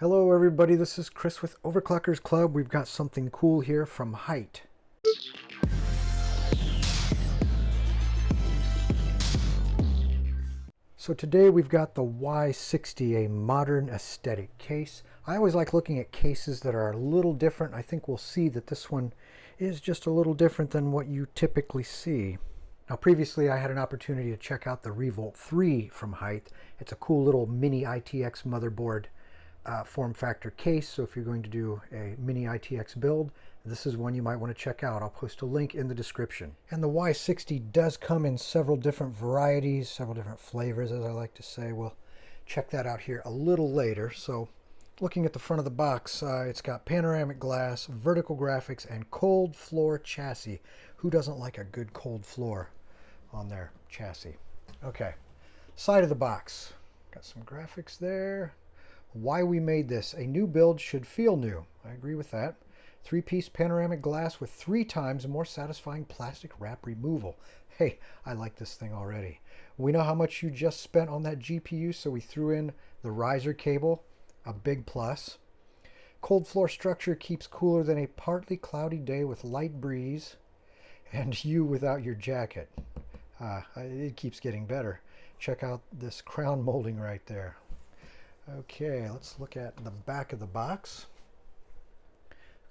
Hello everybody, this is Chris with Overclockers Club. We've got something cool here from HYTE. So today we've got the Y60, a modern aesthetic case. I always like looking at cases that are a little different. I think we'll see that this one is just a little different than what you typically see. Now previously I had an opportunity to check out the Revolt 3 from HYTE. It's a cool little mini ITX motherboard form factor case, so if you're going to do a mini ITX build, this is one you might want to check out. I'll post a link in the description. And the Y60 does come in several different varieties, several different flavors, as I like to say. We'll check that out here a little later. So looking at the front of the box, it's got panoramic glass, vertical graphics, and cold floor chassis. Who doesn't like a good cold floor on their chassis? Okay, side of the box, got some graphics there. Why we made this. A new build should feel new. I agree with that. 3-piece panoramic glass with 3 times more satisfying plastic wrap removal. Hey, I like this thing already. We know how much you just spent on that GPU, so we threw in the riser cable, a big plus. Cold floor structure keeps cooler than a partly cloudy day with light breeze, and you without your jacket. It keeps getting better. Check out this crown molding right there. Okay, let's look at the back of the box.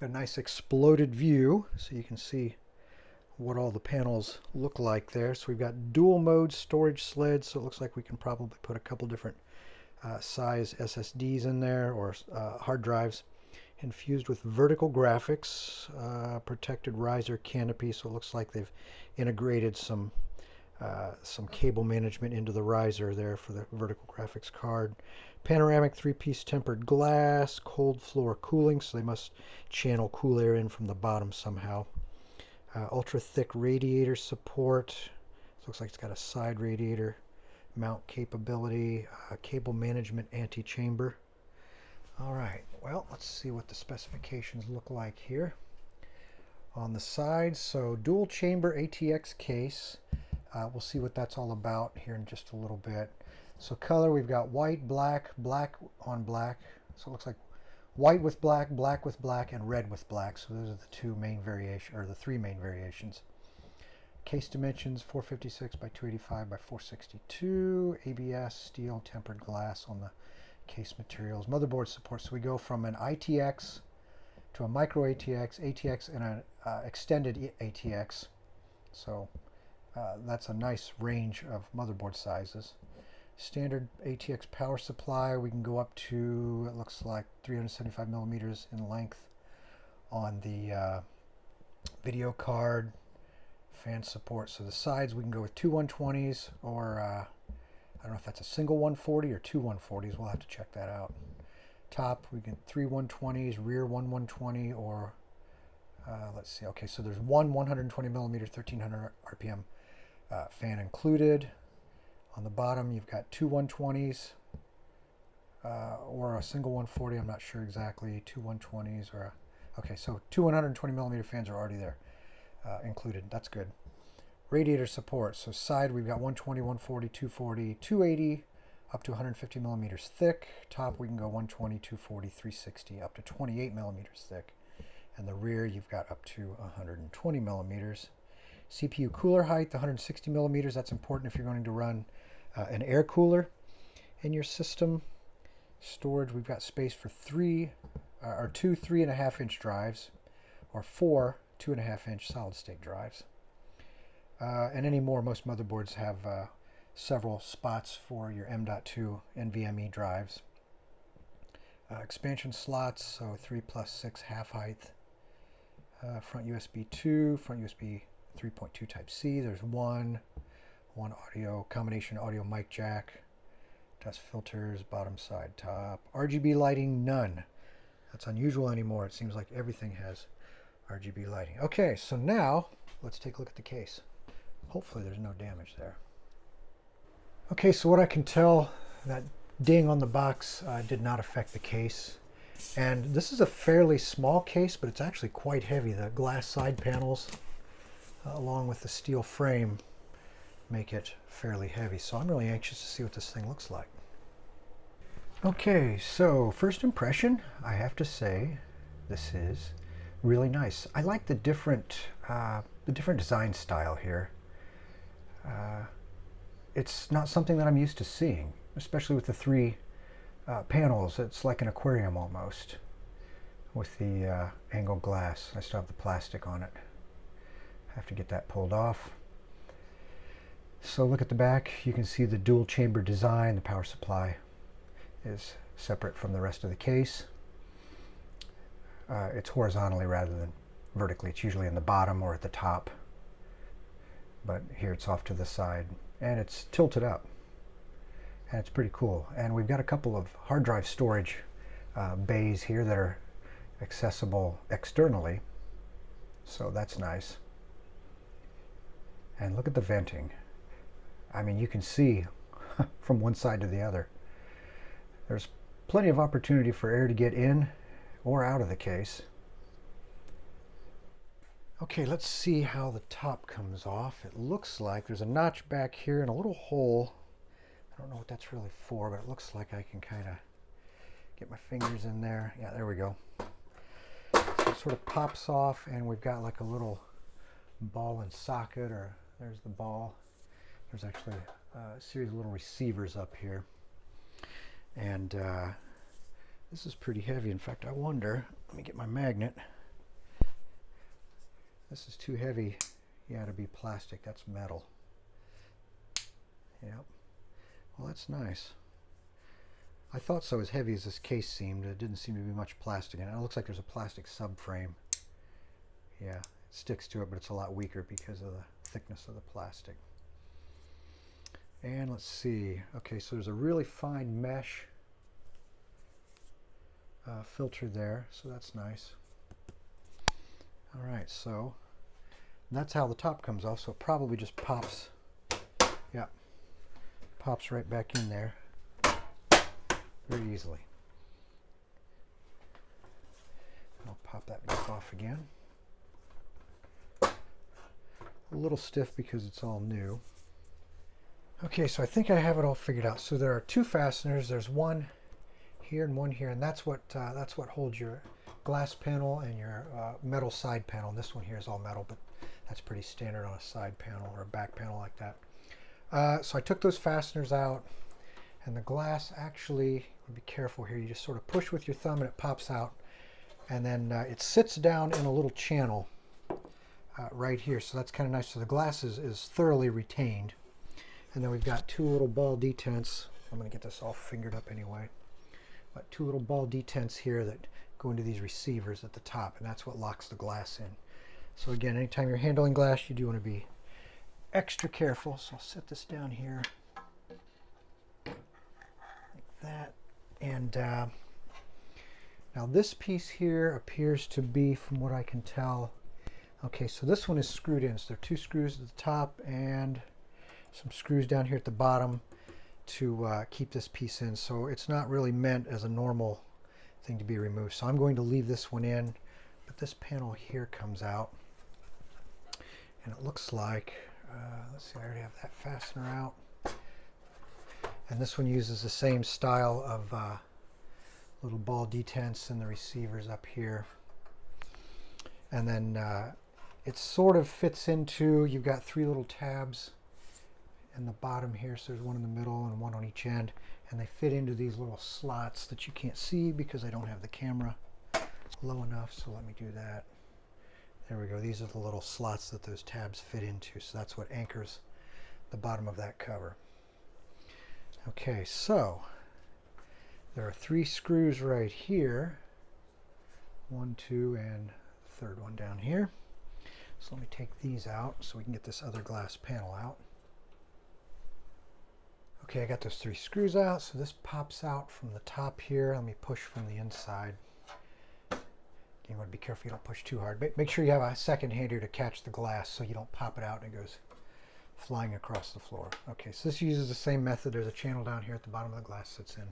Got a nice exploded view so you can see what all the panels look like there. So we've got dual mode storage sleds, so it looks like we can probably put a couple different size SSDs in there, or hard drives. Infused with vertical graphics, protected riser canopy, so it looks like they've integrated some cable management into the riser there for the vertical graphics card. Panoramic 3-piece tempered glass, cold floor cooling, so they must channel cool air in from the bottom somehow. Ultra thick radiator support. This looks like it's got a side radiator mount capability. Cable management anti-chamber. All right, well, let's see what the specifications look like here. On the side, so dual chamber ATX case. We'll see what that's all about here in just a little bit. So color, we've got white, black, black on black. So it looks like white with black, black with black, and red with black. So those are the 2 main variations, or the 3 main variations. Case dimensions 456 by 285 by 462. ABS, steel, tempered glass on the case materials. Motherboard support. So we go from an ITX to a micro ATX, ATX, and an extended ATX. So that's a nice range of motherboard sizes. Standard ATX power supply, we can go up to, it looks like 375 millimeters in length on the video card. Fan support, so the sides we can go with 2 120s, or I don't know if that's a single 140 or 2 140s, we'll have to check that out. Top, we get 3 120s, rear 1 120, or let's see, okay, so there's one 120 millimeter 1300 RPM fan included. On the bottom you've got 2 120s or a single 140, I'm not sure exactly. 2 120s or okay, so 2 120 millimeter fans are already there included. That's good. Radiator support, so side we've got 120, 140, 240, 280 up to 150 millimeters thick. Top we can go 120, 240, 360 up to 28 millimeters thick. And the rear you've got up to 120 millimeters. CPU cooler height, 160 millimeters. That's important if you're going to run an air cooler in your system. Storage, we've got space for 2 3.5-inch drives, or 4 2.5-inch solid state drives. And anymore, most motherboards have several spots for your M.2 NVMe drives. Expansion slots, so 3 plus 6 half height. Front USB 2, front USB 3.2 type C. There's one audio, combination audio mic jack, dust filters, bottom, side, top. RGB lighting, none. That's unusual anymore. It seems like everything has RGB lighting. Okay, so now let's take a look at the case. Hopefully there's no damage there. Okay, so what I can tell, that ding on the box did not affect the case. And this is a fairly small case, but it's actually quite heavy. The glass side panels, along with the steel frame, make it fairly heavy. So I'm really anxious to see what this thing looks like. Okay, so first impression, I have to say, this is really nice. I like the different design style here. It's not something that I'm used to seeing, especially with the three panels. It's like an aquarium almost with the angled glass. I still have the plastic on it. Have to get that pulled off. So look at the back. You can see the dual chamber design. The power supply is separate from the rest of the case. It's horizontally rather than vertically. It's usually in the bottom or at the top, but here it's off to the side, and it's tilted up, and it's pretty cool. And we've got a couple of hard drive storage bays here that are accessible externally, so that's nice. And look at the venting. I mean, you can see from one side to the other. There's plenty of opportunity for air to get in or out of the case. Okay, let's see how the top comes off. It looks like there's a notch back here and a little hole. I don't know what that's really for, but it looks like I can kind of get my fingers in there. Yeah, there we go. So it sort of pops off, and we've got like a little ball and socket, or there's the ball. There's actually a series of little receivers up here. And this is pretty heavy. In fact, I wonder, let me get my magnet. This is too heavy, yeah, to be plastic. That's metal. Yep. Well, that's nice. I thought so, as heavy as this case seemed. It didn't seem to be much plastic in it. It looks like there's a plastic subframe. Yeah, it sticks to it, but it's a lot weaker because of the thickness of the plastic. And let's see. Okay, so there's a really fine mesh filter there, so that's nice. All right, so that's how the top comes off. So it probably just pops, yeah, pops right back in there very easily. I'll pop that back off again. A little stiff because it's all new. Okay, so I think I have it all figured out. So there are two fasteners. There's one here and one here, and that's what holds your glass panel and your metal side panel. And this one here is all metal, but that's pretty standard on a side panel or a back panel like that. So I took those fasteners out, and the glass actually, be careful here, you just sort of push with your thumb and it pops out, and then it sits down in a little channel right here. So that's kind of nice. So the glass is thoroughly retained. And then we've got two little ball detents. I'm going to get this all fingered up anyway. But two little ball detents here that go into these receivers at the top, and that's what locks the glass in. So again, anytime you're handling glass, you do want to be extra careful. So I'll set this down here like that. And now this piece here appears to be, from what I can tell, okay, so this one is screwed in. So there are two screws at the top and some screws down here at the bottom to keep this piece in. So it's not really meant as a normal thing to be removed. So I'm going to leave this one in, but this panel here comes out, and it looks like, let's see, I already have that fastener out. And this one uses the same style of little ball detents and the receivers up here. And then it sort of fits into, you've got three little tabs in the bottom here, so there's one in the middle and one on each end, and they fit into these little slots that you can't see because I don't have the camera low enough. So let me do that. There we go. These are the little slots that those tabs fit into, so that's what anchors the bottom of that cover. Okay, so there are three screws right here, 1, 2, and the third one down here. So let me take these out so we can get this other glass panel out. Okay, I got those three screws out, so this pops out from the top here. Let me push from the inside. You want to be careful you don't push too hard. Make sure you have a second hand here to catch the glass so you don't pop it out and it goes flying across the floor. Okay, so this uses the same method. There's a channel down here at the bottom of the glass sits in.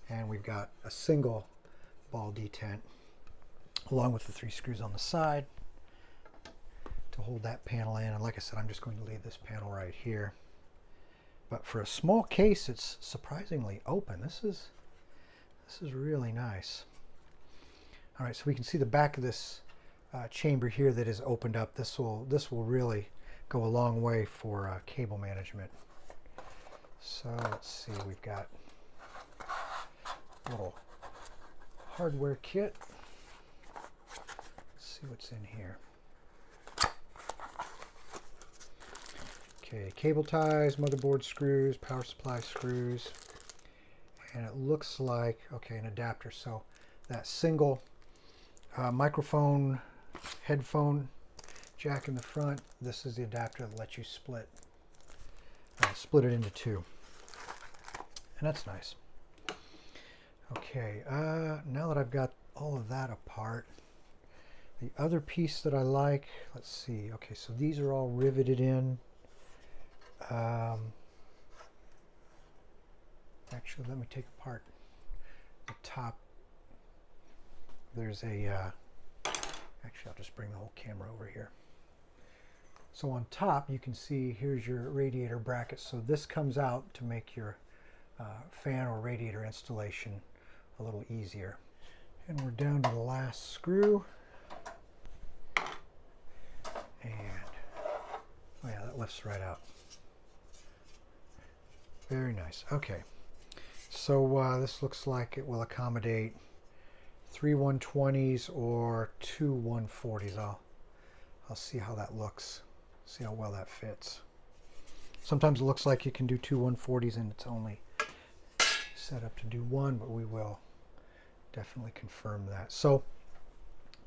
And we've got a single ball detent along with the three screws on the side to hold that panel in. And like I said, I'm just going to leave this panel right here. But for a small case, it's surprisingly open. This is This is really nice. All right, so we can see the back of this chamber here that is opened up. This will really go a long way for cable management. So let's see, we've got a little hardware kit. Let's see what's in here. Okay, cable ties, motherboard screws, power supply screws, and it looks like, okay, an adapter. So that single microphone, headphone jack in the front, this is the adapter that lets you split it into two. And that's nice. Okay, now that I've got all of that apart, the other piece that I like, let's see, okay, so these are all riveted in. Actually, let me take apart the top. There's a, actually I'll just bring the whole camera over here. So on top you can see here's your radiator bracket. So this comes out to make your fan or radiator installation a little easier. And we're down to the last screw. And, oh yeah, that lifts right out. Very nice. Okay. So this looks like it will accommodate 3 120s or 2 140s. I'll see how that looks. See how well that fits. Sometimes it looks like you can do 2 140s and it's only set up to do one, but we will definitely confirm that. So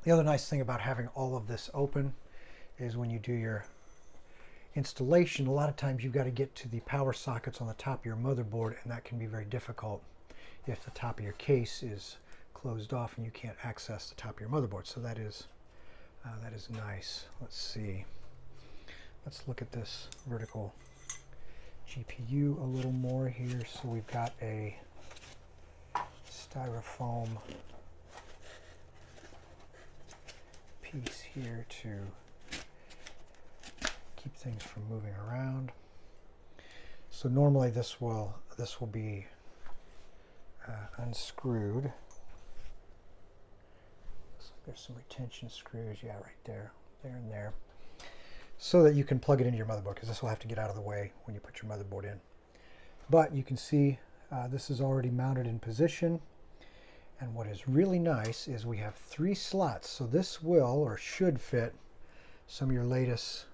the other nice thing about having all of this open is when you do your installation, a lot of times you've got to get to the power sockets on the top of your motherboard, and that can be very difficult if the top of your case is closed off and you can't access the top of your motherboard. So that is nice. Let's see. Let's look at this vertical GPU a little more here. So we've got a styrofoam piece here to keep things from moving around. So normally this will be unscrewed. So there's some retention screws, yeah, right there, and there, so that you can plug it into your motherboard, because this will have to get out of the way when you put your motherboard in. But you can see this is already mounted in position, and what is really nice is we have 3 slots, so this will or should fit some of your latest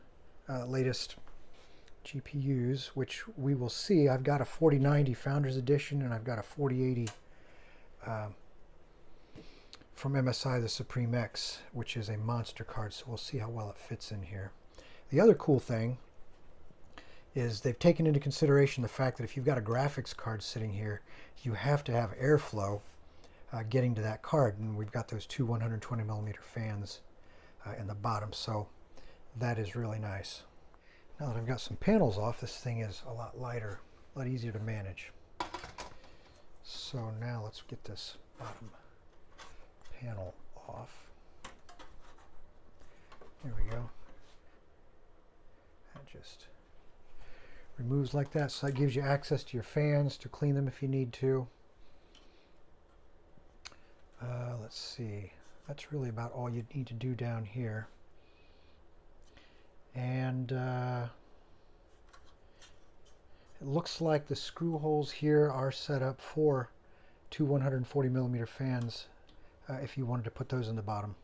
GPUs, which we will see. I've got a 4090 Founders Edition, and I've got a 4080 from MSI, the Supreme X, which is a monster card, so we'll see how well it fits in here. The other cool thing is they've taken into consideration the fact that if you've got a graphics card sitting here, you have to have airflow getting to that card, and we've got those 2 120mm fans in the bottom, so that is really nice. Now that I've got some panels off, this thing is a lot lighter, a lot easier to manage. So now let's get this bottom panel off. There we go. That just removes like that, so that gives you access to your fans to clean them if you need to. Let's see, that's really about all you need to do down here. And it looks like the screw holes here are set up for 2 140mm fans if you wanted to put those in the bottom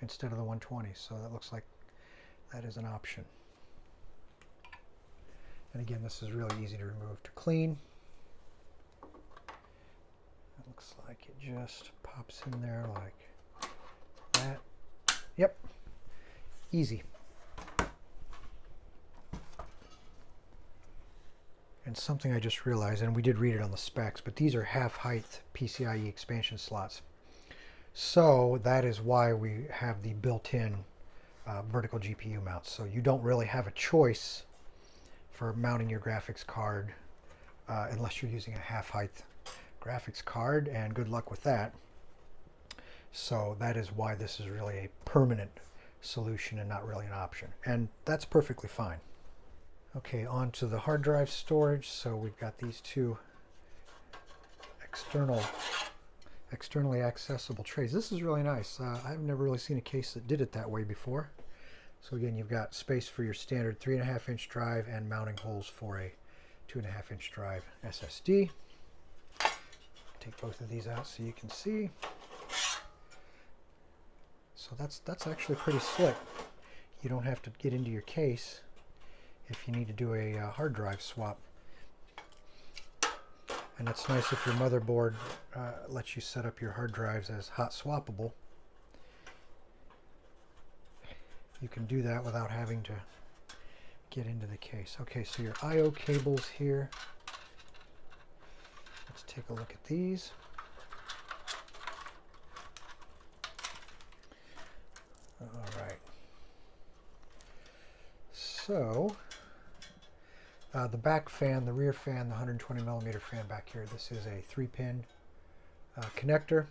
instead of the 120. So that looks like that is an option. And again, this is really easy to remove to clean. It looks like it just pops in there like that. Yep, easy. And something I just realized, and we did read it on the specs, but these are half-height PCIe expansion slots. So that is why we have the built-in vertical GPU mount. So you don't really have a choice for mounting your graphics card unless you're using a half-height graphics card, and good luck with that. So that is why this is really a permanent solution and not really an option. And that's perfectly fine. Okay, on to the hard drive storage. So we've got these two external externally accessible trays. This is really nice. I've never really seen a case that did it that way before. So again, you've got space for your standard 3.5-inch drive and mounting holes for a 2.5-inch drive SSD. Take both of these out so you can see. So that's actually pretty slick. You don't have to get into your case if you need to do a hard drive swap. And it's nice if your motherboard lets you set up your hard drives as hot swappable. You can do that without having to get into the case. Okay, so your I/O cables here. Let's take a look at these. All right. So the back fan, the rear fan, the 120 millimeter fan back here, this is a 3-pin connector,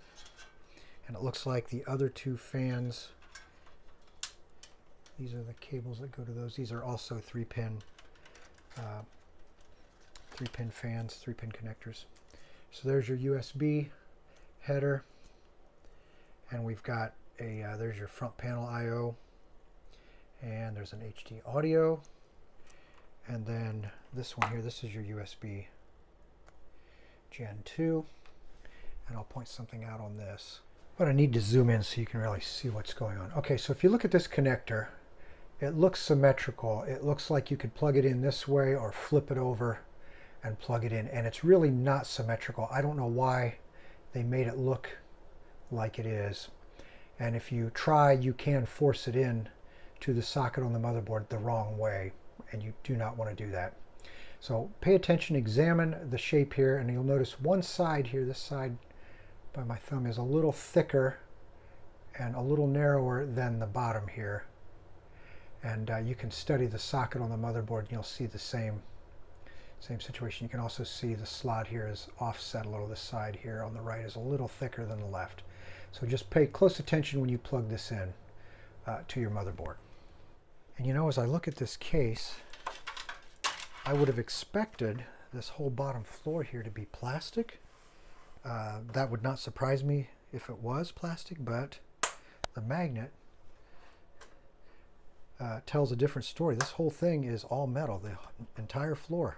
and it looks like the other two fans, these are the cables that go to those. These are also 3-pin fans, 3-pin connectors. So there's your USB header, and we've got a there's your front panel I/O, and there's an HD audio, and then this one here, this is your USB Gen 2, and I'll point something out on this. But I need to zoom in so you can really see what's going on. Okay, so if you look at this connector, it looks symmetrical. It looks like you could plug it in this way or flip it over and plug it in, and it's really not symmetrical. I don't know why they made it look like it is. And if you try, you can force it in to the socket on the motherboard the wrong way, and you do not want to do that. So pay attention, examine the shape here, and you'll notice one side here, this side by my thumb, is a little thicker and a little narrower than the bottom here. And you can study the socket on the motherboard and you'll see the same situation. You can also see the slot here is offset a little. This side here on the right is a little thicker than the left. So just pay close attention when you plug this in to your motherboard. And you know, as I look at this case, I would have expected this whole bottom floor here to be plastic. That would not surprise me if it was plastic, but the magnet tells a different story. This whole thing is all metal, the entire floor.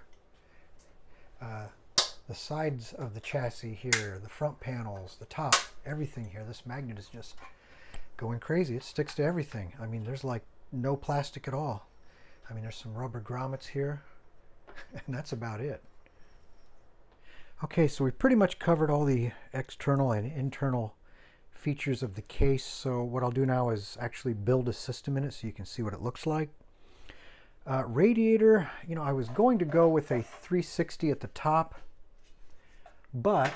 The sides of the chassis here, the front panels, the top, everything here. This magnet is just going crazy. It sticks to everything. I mean, there's like no plastic at all. I mean, there's some rubber grommets here, and that's about it. Okay, so we've pretty much covered all the external and internal features of the case. So what I'll do now is actually build a system in it so you can see what it looks like. Radiator, you know, I was going to go with a 360 at the top, but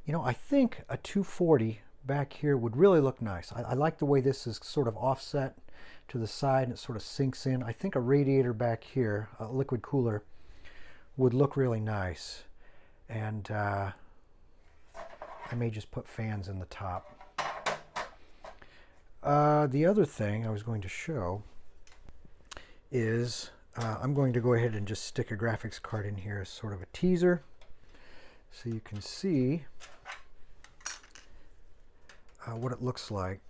you know, I think a 240 back here would really look nice. I like the way this is sort of offset to the side and it sort of sinks in. I think a radiator back here, a liquid cooler, would look really nice. And I may just put fans in the top. The other thing I was going to show is I'm going to go ahead and just stick a graphics card in here as sort of a teaser so you can see what it looks like.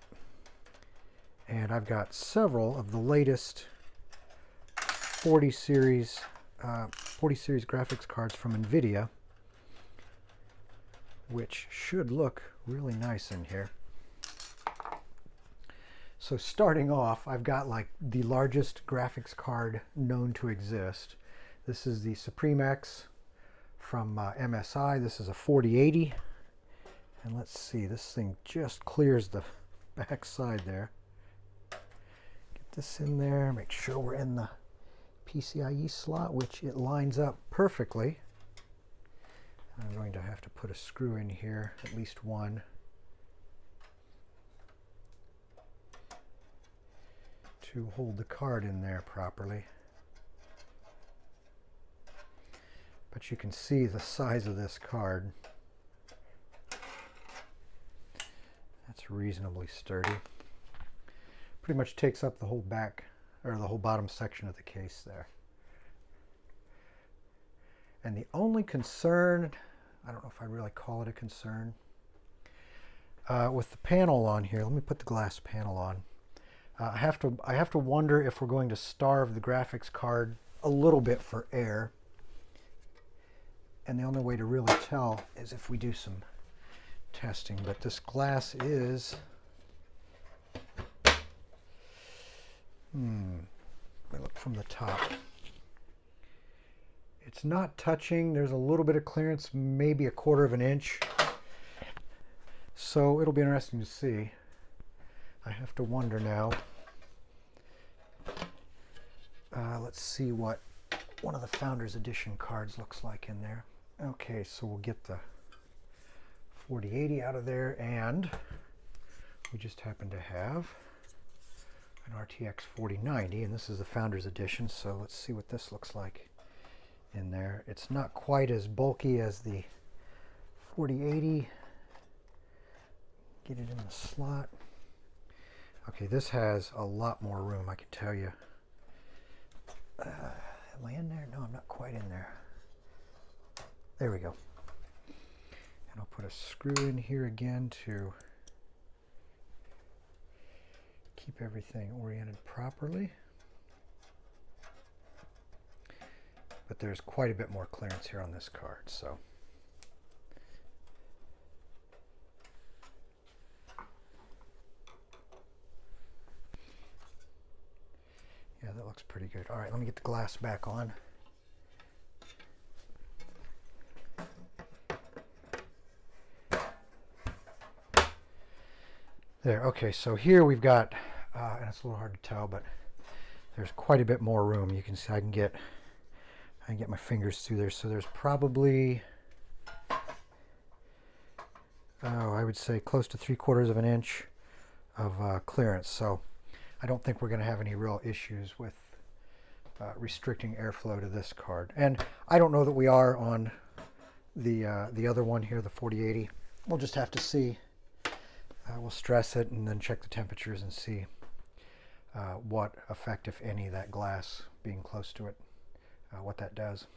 And I've got several of the latest 40 series graphics cards from NVIDIA, which should look really nice in here. So starting off, I've got like the largest graphics card known to exist. This is the Supreme X from MSI. This is a 4080. And let's see, this thing just clears the back side there. Get this in there, make sure we're in the PCIe slot, which it lines up perfectly. I'm going to have to put a screw in here, at least one, to hold the card in there properly. But you can see the size of this card. That's reasonably sturdy. Pretty much takes up the whole back, or the whole bottom section of the case there. And the only concern I don't know if I really call it a concern. With the panel on here, let me put the glass panel on. I have to wonder if we're going to starve the graphics card a little bit for air. And the only way to really tell is if we do some testing. But this glass is, I look from the top. It's not touching. There's a little bit of clearance, maybe 1/4 of an inch. So it'll be interesting to see. I have to wonder now. Let's see what one of the Founders Edition cards looks like in there. Okay, so we'll get the 4080 out of there, and we just happen to have an RTX 4090, and this is the Founders Edition, so let's see what this looks like in there. It's not quite as bulky as the 4080. Get it in the slot. Okay, this has a lot more room, I can tell you. Am I in there? No, I'm not quite in there. There we go. And I'll put a screw in here again to keep everything oriented properly. But there's quite a bit more clearance here on this card, so. Yeah, that looks pretty good. All right, let me get the glass back on. There, okay, so here we've got, and it's a little hard to tell, but there's quite a bit more room. You can see I can get my fingers through there. So there's probably, I would say close to 3/4 of an inch of clearance. So I don't think we're going to have any real issues with restricting airflow to this card. And I don't know that we are on the other one here, the 4080. We'll just have to see. We'll stress it and then check the temperatures and see what effect, if any, that glass being close to it, what that does.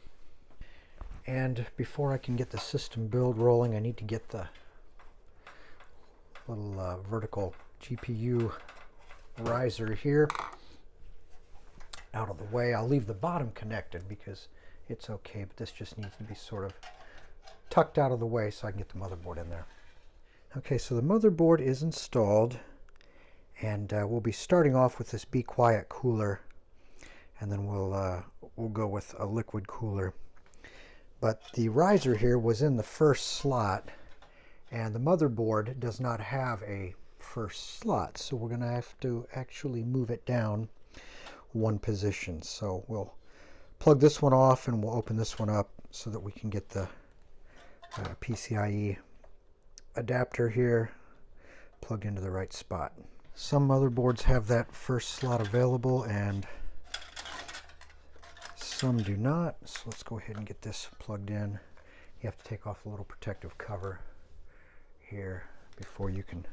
And before I can get the system build rolling, I need to get the little vertical GPU riser here out of the way. I'll leave the bottom connected because it's okay, but this just needs to be sort of tucked out of the way so I can get the motherboard in there. Okay, so the motherboard is installed, and we'll be starting off with this Be Quiet cooler, and then we'll go with a liquid cooler. But the riser here was in the first slot, and the motherboard does not have a first slot, so we're going to have to actually move it down one position. So we'll plug this one off, and we'll open this one up so that we can get the PCIe adapter here plugged into the right spot. Some motherboards have that first slot available and some do not. So let's go ahead and get this plugged in. You have to take off a little protective cover here before you can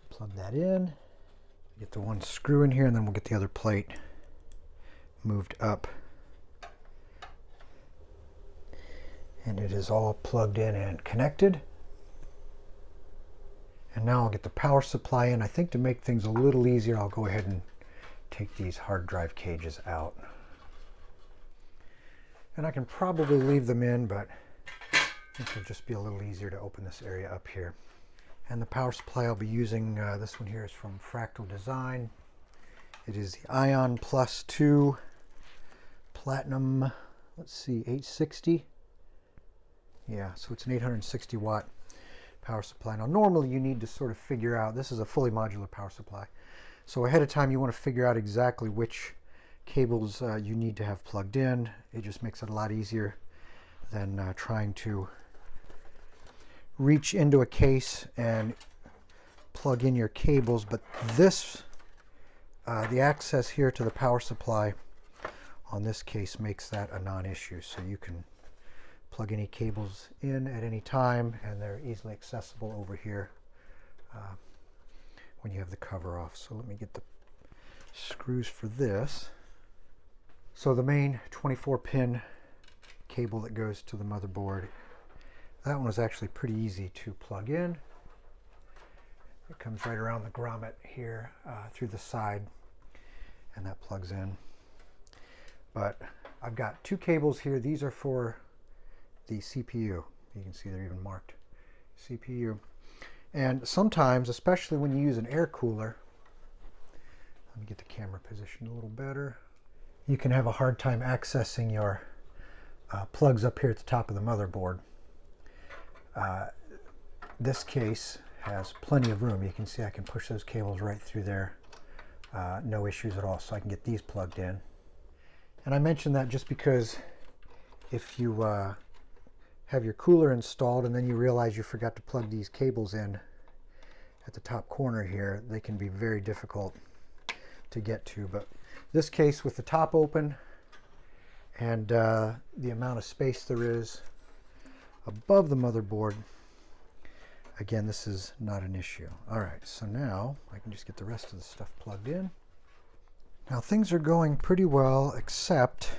plug that in. Get the one screw in here, and then we'll get the other plate moved up. And it is all plugged in and connected. And now I'll get the power supply in. I think to make things a little easier, I'll go ahead and take these hard drive cages out. And I can probably leave them in, but I think it'll just be a little easier to open this area up here. And the power supply I'll be using, this one here is from Fractal Design. It is the Ion Plus 2 Platinum, let's see, 860. Yeah, so it's an 860 watt power supply. Now normally you need to sort of figure out, this is a fully modular power supply, so ahead of time you want to figure out exactly which cables you need to have plugged in. It just makes it a lot easier than trying to reach into a case and plug in your cables. But this, the access here to the power supply on this case makes that a non-issue, so you can plug any cables in at any time, and they're easily accessible over here when you have the cover off. So let me get the screws for this. So the main 24-pin cable that goes to the motherboard, That one was actually pretty easy to plug in. It comes right around the grommet here through the side, and that plugs in. But I've got two cables here. These are for the CPU. You can see they're even marked CPU. And sometimes, especially when you use an air cooler, let me get the camera positioned a little better, you can have a hard time accessing your plugs up here at the top of the motherboard. This case has plenty of room. You can see I can push those cables right through there, no issues at all, so I can get these plugged in. And I mentioned that just because if you have your cooler installed and then you realize you forgot to plug these cables in at the top corner here, they can be very difficult to get to. But this case, with the top open and the amount of space there is above the motherboard, again, this is not an issue. All right, so now I can just get the rest of the stuff plugged in. Now things are going pretty well, except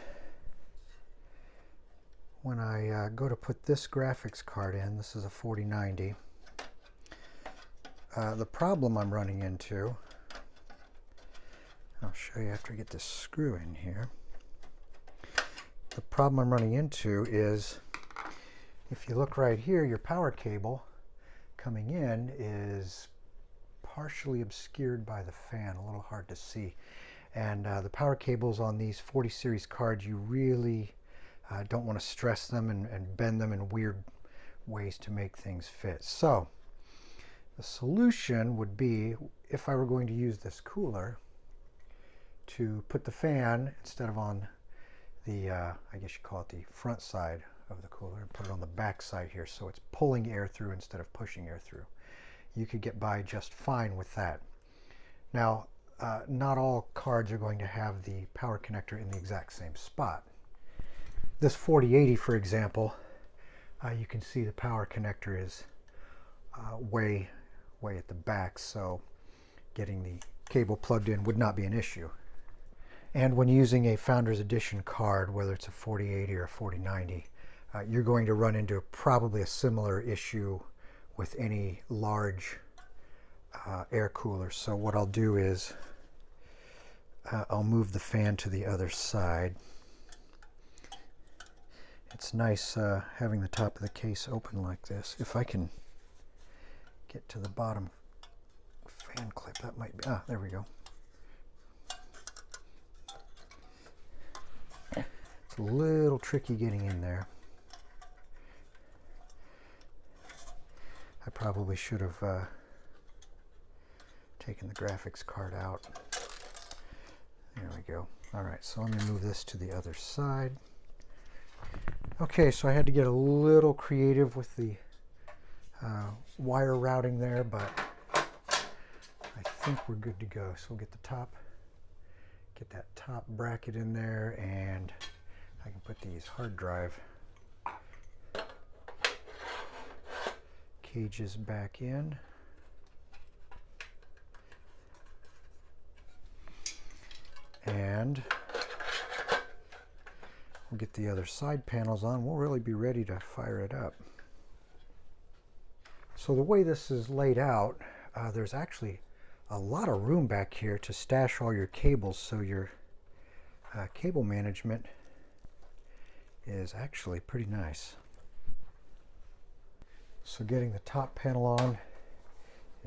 when I go to put this graphics card in. This is a 4090. The problem I'm running into, I'll show you after I get this screw in here. The problem I'm running into is, if you look right here, your power cable coming in is partially obscured by the fan, a little hard to see. And the power cables on these 40 series cards, you really don't want to stress them and bend them in weird ways to make things fit. So the solution would be, if I were going to use this cooler, to put the fan, instead of on the, I guess you call it the front side of the cooler, and put it on the back side here, so it's pulling air through instead of pushing air through. You could get by just fine with that. Now, not all cards are going to have the power connector in the exact same spot. This 4080, for example, you can see the power connector is way at the back, so getting the cable plugged in would not be an issue. And when using a Founders Edition card, whether it's a 4080 or a 4090, you're going to run into probably a similar issue with any large air cooler. So what I'll do is I'll move the fan to the other side. It's nice having the top of the case open like this. If I can get to the bottom fan clip, that might be, there we go. It's a little tricky getting in there. I probably should have taken the graphics card out. There we go. All right, so let me move this to the other side. Okay, so I had to get a little creative with the wire routing there, but I think we're good to go. So we'll get that top bracket in there, and I can put these hard drive cages back in. And we'll get the other side panels on. We'll really be ready to fire it up. So the way this is laid out, there's actually a lot of room back here to stash all your cables, so your cable management is actually pretty nice. So getting the top panel on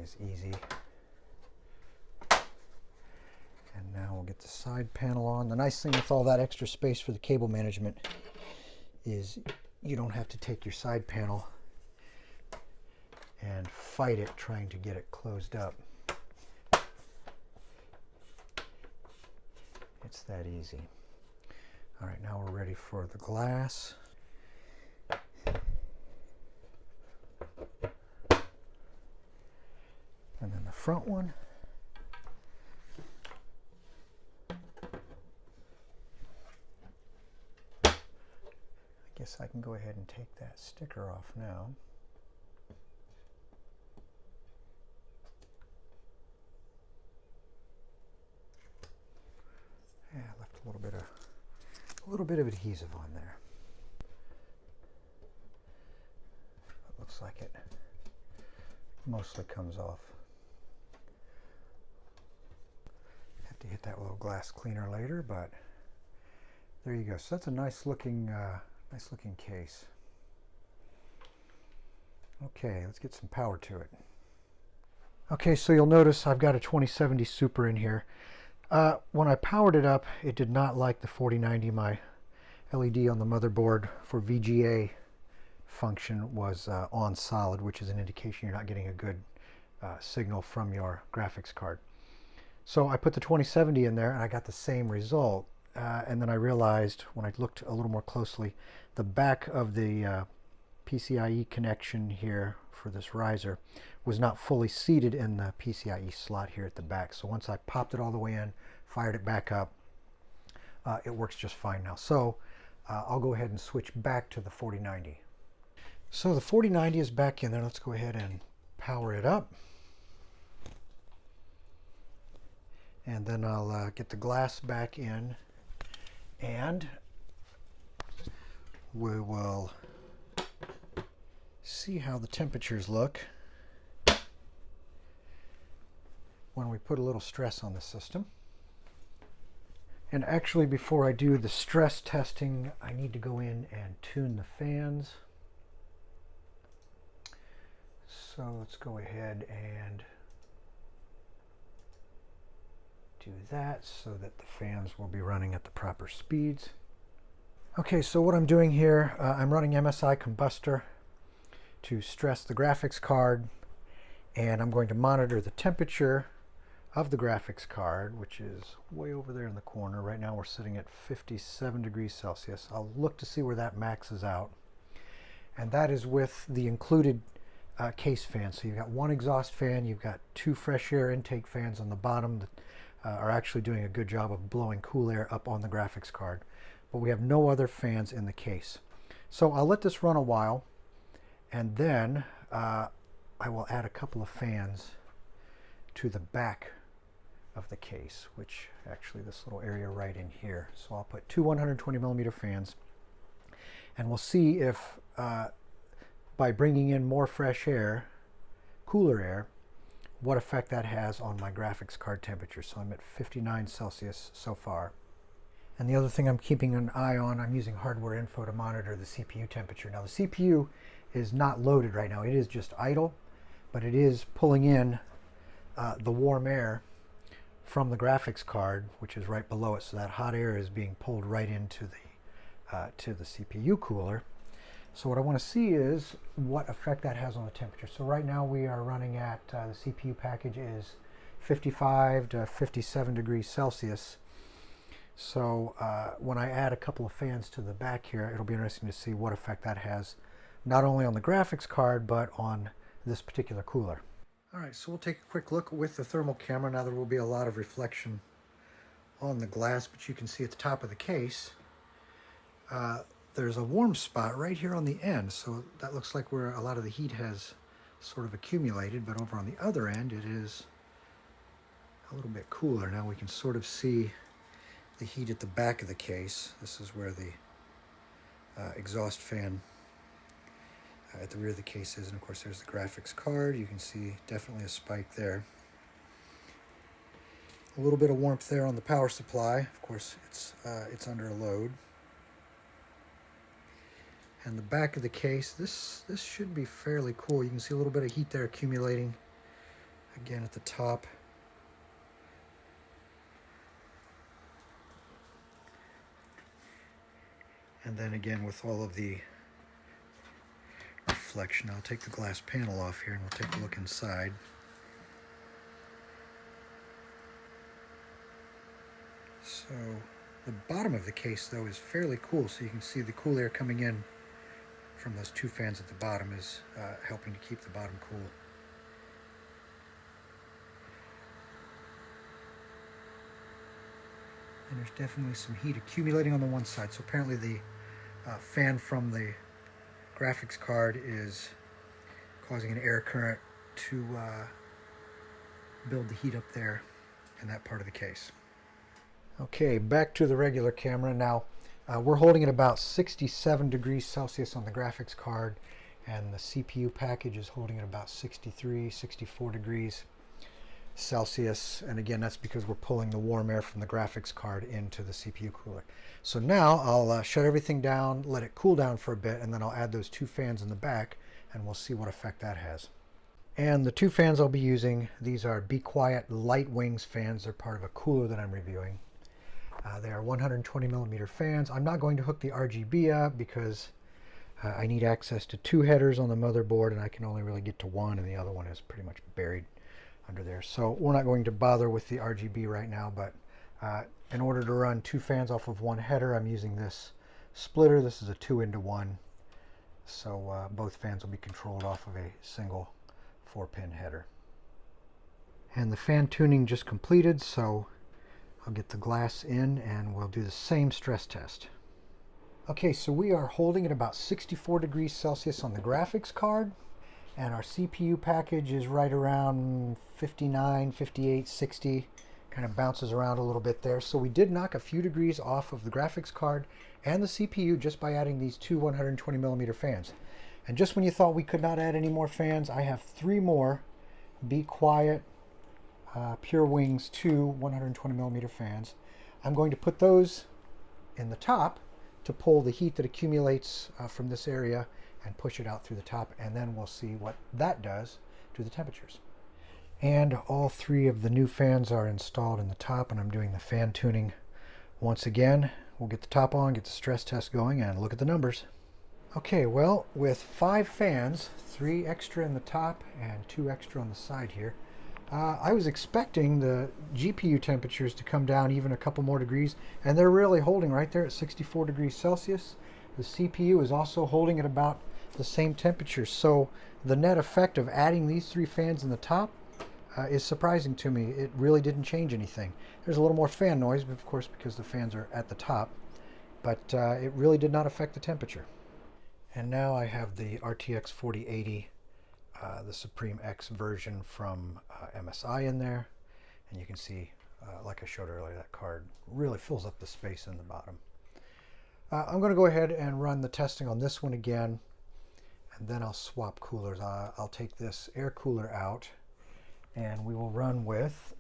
is easy. And now we'll get the side panel on. The nice thing with all that extra space for the cable management is you don't have to take your side panel and fight it trying to get it closed up. It's that easy. All right, now we're ready for the glass. And then the front one. I guess I can go ahead and take that sticker off now. Yeah, I left a little bit of adhesive on there. mostly comes off. Have to hit that little glass cleaner later, but there you go. So that's a nice looking case. Okay, let's get some power to it. Okay, so you'll notice I've got a 2070 Super in here. When I powered it up, it did not like the 4090. My LED on the motherboard for VGA function was on solid, which is an indication you're not getting a good signal from your graphics card. So I put the 2070 in there and I got the same result. And then I realized when I looked a little more closely, the back of the PCIe connection here for this riser was not fully seated in the PCIe slot here at the back. So once I popped it all the way in, fired it back up, it works just fine now. So I'll go ahead and switch back to the 4090. So the 4090 is back in there. Let's go ahead and power it up. And then I'll get the glass back in, and we will see how the temperatures look when we put a little stress on the system. And actually, before I do the stress testing, I need to go in and tune the fans. So let's go ahead and do that so that the fans will be running at the proper speeds. Okay, so what I'm doing here, I'm running MSI Combustor to stress the graphics card, and I'm going to monitor the temperature of the graphics card, which is way over there in the corner. Right now we're sitting at 57 degrees Celsius. I'll look to see where that maxes out, and that is with the included case fan. So you've got one exhaust fan, you've got two fresh air intake fans on the bottom that are actually doing a good job of blowing cool air up on the graphics card, but we have no other fans in the case. So I'll let this run a while, and then I will add a couple of fans to the back of the case, which actually this little area right in here. So I'll put two 120 millimeter fans, and we'll see if by bringing in more fresh air, cooler air, what effect that has on my graphics card temperature. So I'm at 59 Celsius so far. And the other thing I'm keeping an eye on, I'm using hardware info to monitor the CPU temperature. Now the CPU is not loaded right now. It is just idle, but it is pulling in the warm air from the graphics card, which is right below it. So that hot air is being pulled right into the to the CPU cooler. So what I want to see is what effect that has on the temperature. So right now we are running at, the CPU package is 55 to 57 degrees Celsius. So when I add a couple of fans to the back here, it'll be interesting to see what effect that has, not only on the graphics card, but on this particular cooler. All right, so we'll take a quick look with the thermal camera. Now there will be a lot of reflection on the glass, but you can see at the top of the case, there's a warm spot right here on the end. So that looks like where a lot of the heat has sort of accumulated, but over on the other end, it is a little bit cooler. Now we can sort of see the heat at the back of the case. This is where the exhaust fan at the rear of the case is, and of course there's the graphics card. You can see definitely a spike there. A little bit of warmth there on the power supply. Of course it's under a load. And the back of the case, this should be fairly cool. You can see a little bit of heat there accumulating again at the top. And then again with all of the reflection. I'll take the glass panel off here and we'll take a look inside. So the bottom of the case though is fairly cool, so you can see the cool air coming in from those two fans at the bottom is helping to keep the bottom cool. And there's definitely some heat accumulating on the one side. So apparently the fan from the graphics card is causing an air current to build the heat up there in that part of the case. Okay, back to the regular camera. Now we're holding at about 67 degrees Celsius on the graphics card, and the CPU package is holding at about 63, 64 degrees Celsius. And again, that's because we're pulling the warm air from the graphics card into the CPU cooler. So now I'll shut everything down, let it cool down for a bit, and then I'll add those two fans in the back, and we'll see what effect that has. And the two fans I'll be using, these are Be Quiet Light Wings fans. They're part of a cooler that I'm reviewing. They are 120 millimeter fans. I'm not going to hook the RGB up because I need access to two headers on the motherboard, and I can only really get to one, and the other one is pretty much buried under there. So we're not going to bother with the RGB right now, but in order to run two fans off of one header, I'm using this splitter. This is a 2-into-1. So both fans will be controlled off of a single 4-pin header. And the fan tuning just completed, so I'll get the glass in and we'll do the same stress test. Okay, so we are holding at about 64 degrees Celsius on the graphics card, and our CPU package is right around 59, 58, 60, kind of bounces around a little bit there. So we did knock a few degrees off of the graphics card and the CPU just by adding these two 120 millimeter fans. And just when you thought we could not add any more fans, I have 3 more Be Quiet Pure Wings 2 120 millimeter fans. I'm going to put those in the top to pull the heat that accumulates from this area and push it out through the top, and then we'll see what that does to the temperatures. And all 3 of the new fans are installed in the top, and I'm doing the fan tuning once again. We'll get the top on, get the stress test going, and look at the numbers. Okay, well, with 5 fans, 3 extra in the top and 2 extra on the side here, I was expecting the GPU temperatures to come down even a couple more degrees, and they're really holding right there at 64 degrees Celsius. The CPU is also holding at about the same temperature, so the net effect of adding these 3 fans in the top is surprising to me. It really didn't change anything. There's a little more fan noise, of course, because the fans are at the top, but it really did not affect the temperature. And now I have the RTX 4080, the Supreme X version from MSI in there, and you can see, like I showed earlier, that card really fills up the space in the bottom. I'm going to go ahead and run the testing on this one again, and then I'll swap coolers. I'll take this air cooler out, and we will run with,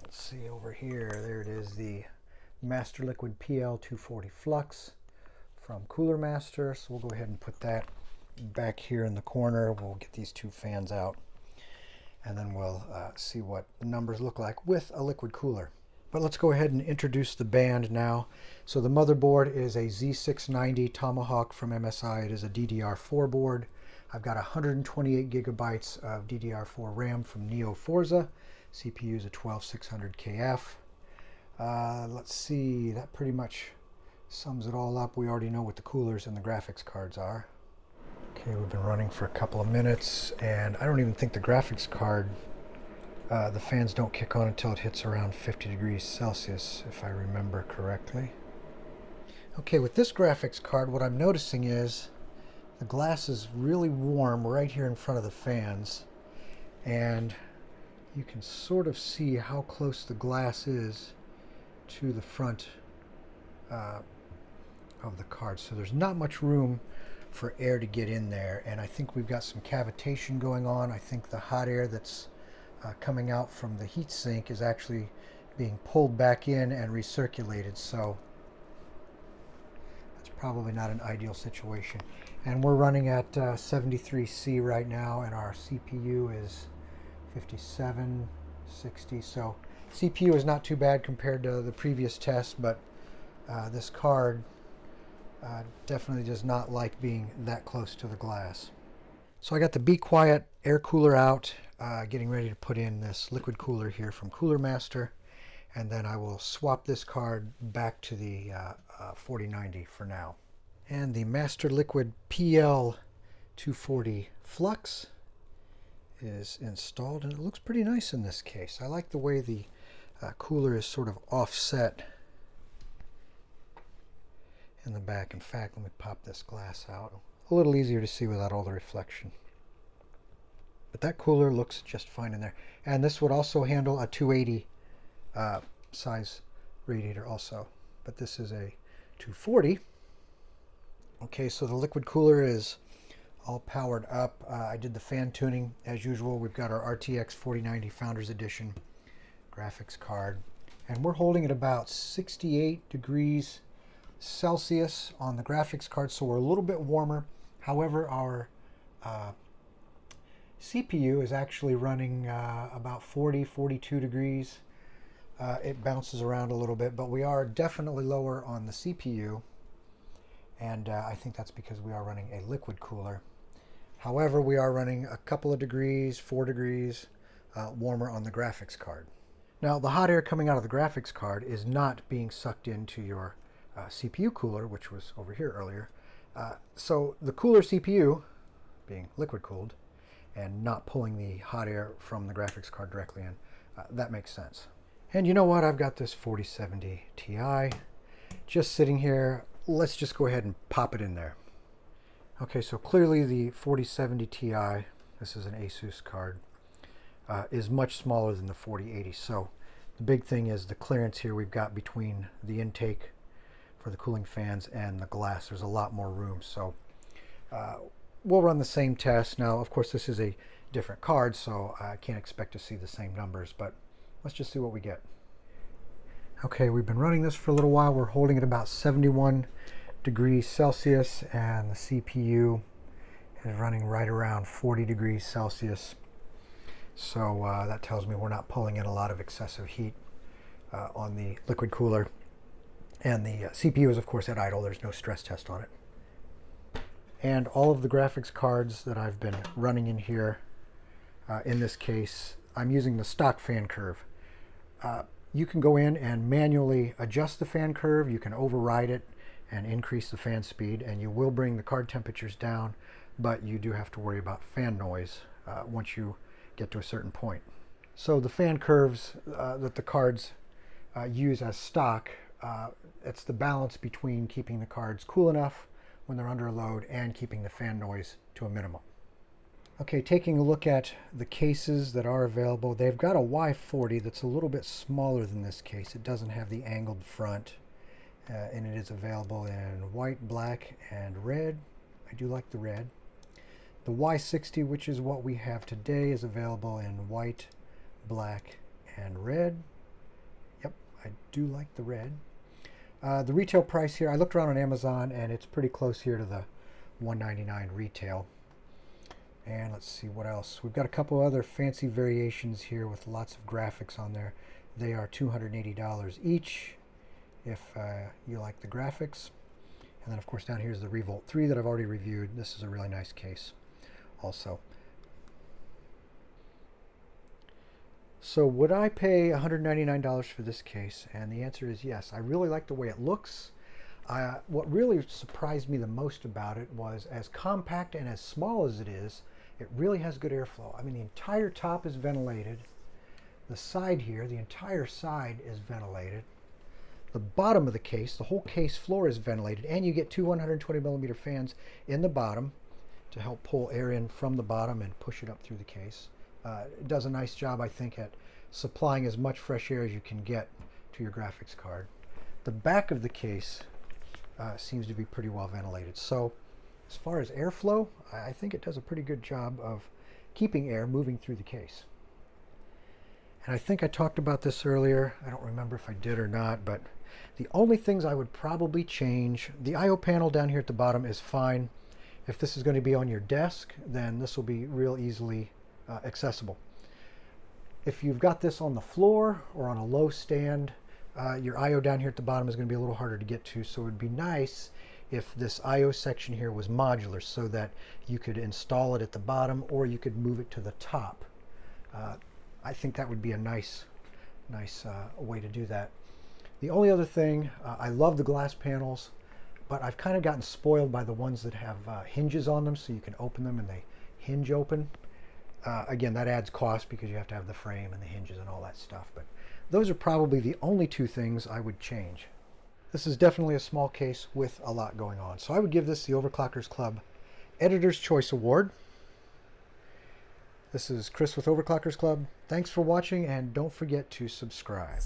let's see over here, there it is, the Master Liquid PL240 Flux from Cooler Master. So we'll go ahead and put that back here in the corner. We'll get these 2 fans out, and then we'll see what the numbers look like with a liquid cooler. But let's go ahead and introduce the band now. So the motherboard is a Z690 Tomahawk from MSI. It is a DDR4 board. I've got 128 gigabytes of DDR4 RAM from Neo Forza. CPU is a 12600KF. Let's see, that pretty much sums it all up. We already know what the coolers and the graphics cards are. Okay, we've been running for a couple of minutes, and I don't even think the graphics card, the fans don't kick on until it hits around 50 degrees Celsius, if I remember correctly. Okay, with this graphics card, what I'm noticing is the glass is really warm right here in front of the fans, and you can sort of see how close the glass is to the front of the card. So there's not much room for air to get in there, and I think we've got some cavitation going on. I think the hot air that's coming out from the heatsink is actually being pulled back in and recirculated, so that's probably not an ideal situation. And we're running at 73C right now, and our CPU is 5760, so CPU is not too bad compared to the previous test, but this card definitely does not like being that close to the glass. So I got the Be Quiet air cooler out, getting ready to put in this liquid cooler here from Cooler Master, and then I will swap this card back to the 4090 for now. And the Master Liquid PL240 Flux is installed, and it looks pretty nice in this case. I like the way the cooler is sort of offset in the back. In fact, let me pop this glass out. A little easier to see without all the reflection. But that cooler looks just fine in there. And this would also handle a 280 size radiator also. But this is a 240. Okay, so the liquid cooler is all powered up. I did the fan tuning as usual. We've got our RTX 4090 Founders Edition graphics card, and we're holding at about 68 degrees Celsius on the graphics card, so we're a little bit warmer. However, our CPU is actually running about 42 degrees. It bounces around a little bit, but we are definitely lower on the CPU, and I think that's because we are running a liquid cooler. However, we are running a couple of degrees, 4 degrees warmer on the graphics card. Now, the hot air coming out of the graphics card is not being sucked into your CPU cooler, which was over here earlier. So the cooler CPU, being liquid cooled, and not pulling the hot air from the graphics card directly in, that makes sense. And you know what? I've got this 4070 Ti just sitting here. Let's just go ahead and pop it in there. Okay, so clearly the 4070 Ti, this is an Asus card, is much smaller than the 4080. So the big thing is the clearance here we've got between the intake for the cooling fans and the glass. There's a lot more room. So we'll run the same test. Now, of course, this is a different card, so I can't expect to see the same numbers, but let's just see what we get. Okay, we've been running this for a little while. We're holding it about 71 degrees Celsius, and the CPU is running right around 40 degrees Celsius. So that tells me we're not pulling in a lot of excessive heat on the liquid cooler. And the CPU is, of course, at idle. There's no stress test on it. And all of the graphics cards that I've been running in here, in this case, I'm using the stock fan curve. You can go in and manually adjust the fan curve. You can override it and increase the fan speed, and you will bring the card temperatures down, but you do have to worry about fan noise once you get to a certain point. So the fan curves that the cards use as stock, it's the balance between keeping the cards cool enough when they're under a load and keeping the fan noise to a minimum. Okay, taking a look at the cases that are available, they've got a Y40 that's a little bit smaller than this case. It doesn't have the angled front, and it is available in white, black, and red. I do like the red. The Y60, which is what we have today, is available in white, black, and red. Yep, I do like the red. The retail price here, I looked around on Amazon, and it's pretty close here to the $199 retail. And let's see what else. We've got a couple other fancy variations here with lots of graphics on there. They are $280 each if you like the graphics. And then, of course, down here is the Revolt 3 that I've already reviewed. This is a really nice case also. So would I pay $199 for this case? And the answer is yes. I really like the way it looks. What really surprised me the most about it was, as compact and as small as it is, it really has good airflow. I mean, the entire top is ventilated. The side here, the entire side is ventilated. The bottom of the case, the whole case floor is ventilated, and you get two 120 millimeter fans in the bottom to help pull air in from the bottom and push it up through the case. It does a nice job, I think, at supplying as much fresh air as you can get to your graphics card. The back of the case seems to be pretty well ventilated. So as far as airflow, I think it does a pretty good job of keeping air moving through the case. And I think I talked about this earlier. I don't remember if I did or not, but the only things I would probably change, the I/O panel down here at the bottom is fine. If this is going to be on your desk, then this will be real easily accessible. If you've got this on the floor or on a low stand, your I/O down here at the bottom is going to be a little harder to get to, so it would be nice if this I/O section here was modular so that you could install it at the bottom or you could move it to the top. I think that would be a nice way to do that. The only other thing, I love the glass panels, but I've kind of gotten spoiled by the ones that have hinges on them, so you can open them and they hinge open. Again, that adds cost because you have to have the frame and the hinges and all that stuff, but those are probably the only two things I would change. This is definitely a small case with a lot going on, so I would give this the Overclockers Club Editor's Choice Award. This is Chris with Overclockers Club. Thanks for watching, and don't forget to subscribe.